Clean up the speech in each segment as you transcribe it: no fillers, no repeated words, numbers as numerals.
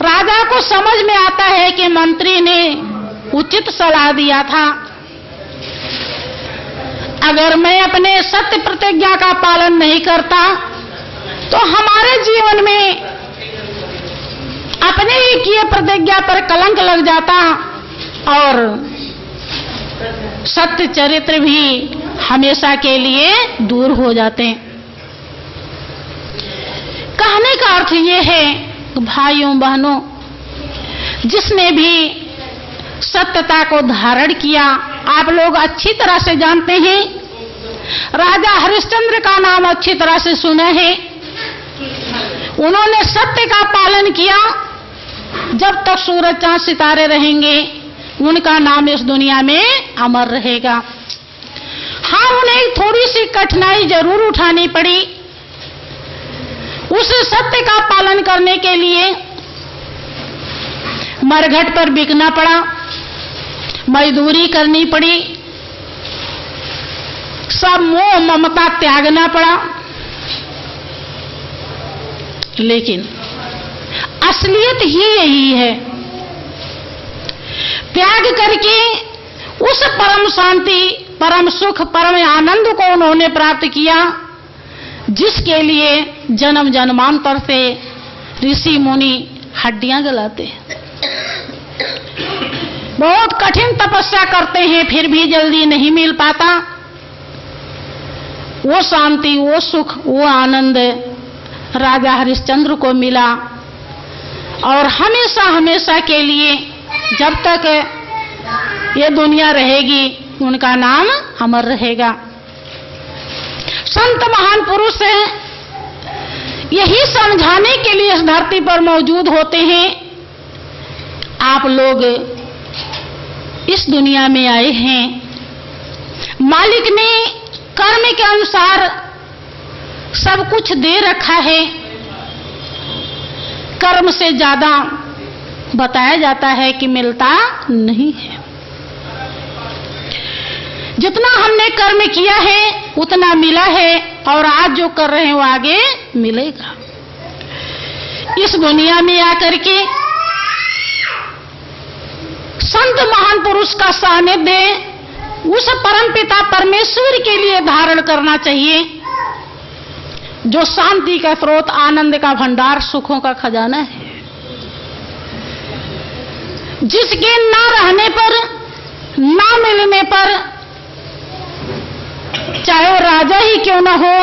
राजा को समझ में आता है कि मंत्री ने उचित सलाह दिया था। अगर मैं अपने सत्य प्रतिज्ञा का पालन नहीं करता तो हमारे जीवन में अपने ही किए प्रतिज्ञा पर कलंक लग जाता और सत्य चरित्र भी हमेशा के लिए दूर हो जाते। कहने का अर्थ ये है भाइयों बहनों, जिसने भी सत्यता को धारण किया, आप लोग अच्छी तरह से जानते हैं, राजा हरिश्चंद्र का नाम अच्छी तरह से सुना है। उन्होंने सत्य का पालन किया। जब तक सूरज चांद सितारे रहेंगे उनका नाम इस दुनिया में अमर रहेगा। हाँ, उन्हें थोड़ी सी कठिनाई जरूर उठानी पड़ी। उस सत्य का पालन करने के लिए मरघट पर बिकना पड़ा, मजदूरी करनी पड़ी, सब मोह ममता त्यागना पड़ा। लेकिन असलियत ही यही है। त्याग करके उस परम शांति, परम सुख, परम आनंद को उन्होंने प्राप्त किया जिसके लिए जन्म जन्मांतर से ऋषि मुनि हड्डियां गलाते हैं, बहुत कठिन तपस्या करते हैं, फिर भी जल्दी नहीं मिल पाता। वो शांति, वो सुख, वो आनंद राजा हरिश्चंद्र को मिला और हमेशा हमेशा के लिए जब तक ये दुनिया रहेगी उनका नाम अमर रहेगा। संत महान पुरुष यही समझाने के लिए इस धरती पर मौजूद होते हैं। आप लोग इस दुनिया में आए हैं, मालिक ने कर्म के अनुसार सब कुछ दे रखा है। कर्म से ज्यादा बताया जाता है कि मिलता नहीं है। जितना हमने कर्म किया है उतना मिला है और आज जो कर रहे हैं वो आगे मिलेगा। इस दुनिया में आकर के संत महान पुरुष का सानिध्य उस परम पिता परमेश्वर के लिए धारण करना चाहिए जो शांति का स्रोत, आनंद का भंडार, सुखों का खजाना है, जिसके ना रहने पर, ना मिलने पर, चाहे वो राजा ही क्यों ना हो,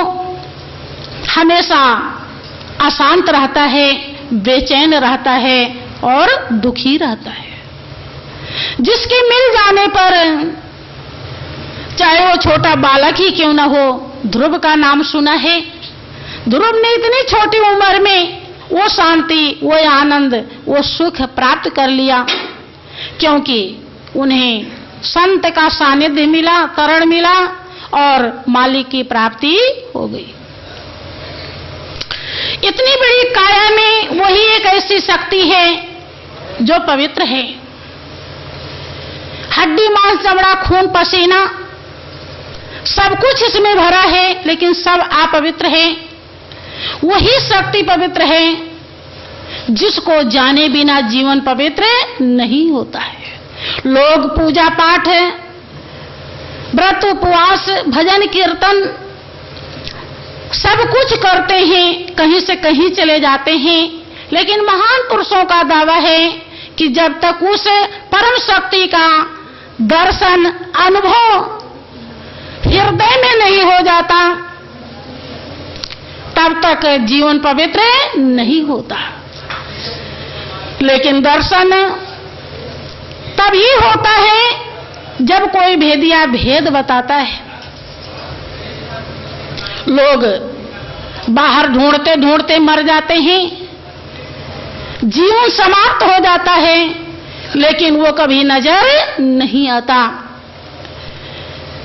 हमेशा अशांत रहता है, बेचैन रहता है और दुखी रहता है। जिसके मिल जाने पर, चाहे वो छोटा बालक ही क्यों ना हो, ध्रुव का नाम सुना है। ध्रुव ने इतनी छोटी उम्र में वो शांति, वो आनंद, वो सुख प्राप्त कर लिया क्योंकि उन्हें संत का सानिध्य मिला, तरण मिला और मालिक की प्राप्ति हो गई। इतनी बड़ी काया में वही एक ऐसी शक्ति है जो पवित्र है। हड्डी मांस चमड़ा खून पसीना सब कुछ इसमें भरा है, लेकिन सब अपवित्र है। वही शक्ति पवित्र है जिसको जाने बिना जीवन पवित्र नहीं होता है। लोग पूजा पाठ, व्रत, उपवास, भजन, कीर्तन सब कुछ करते हैं, कहीं से कहीं चले जाते हैं, लेकिन महान पुरुषों का दावा है कि जब तक उस परम शक्ति का दर्शन, अनुभव हृदय में नहीं हो जाता तब तक जीवन पवित्र नहीं होता। लेकिन दर्शन तभी होता है जब कोई भेदिया भेद बताता है। लोग बाहर ढूंढते ढूंढते मर जाते हैं, जीवन समाप्त हो जाता है, लेकिन वो कभी नजर नहीं आता।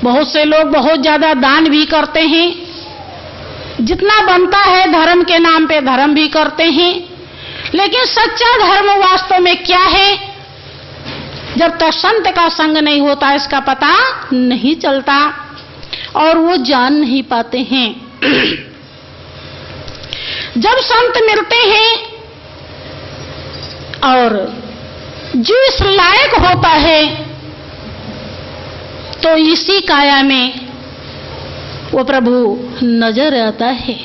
बहुत से लोग बहुत ज्यादा दान भी करते हैं, जितना बनता है धर्म के नाम पे धर्म भी करते हैं, लेकिन सच्चा धर्म वास्तव में क्या है, जब तक संत का संग नहीं होता इसका पता नहीं चलता और वो जान नहीं पाते हैं। जब संत मिलते हैं और जो इस लायक होता है तो इसी काया में वो प्रभु नजर आता है।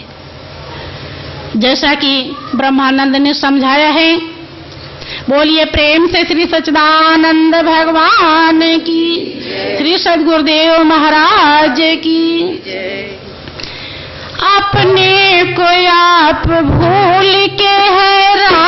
जैसा कि ब्रह्मानंद ने समझाया है, बोलिए प्रेम से श्री सच्चिदानंद भगवान की, श्री सद्गुरुदेव महाराज की। अपने को आप भूल के हैरान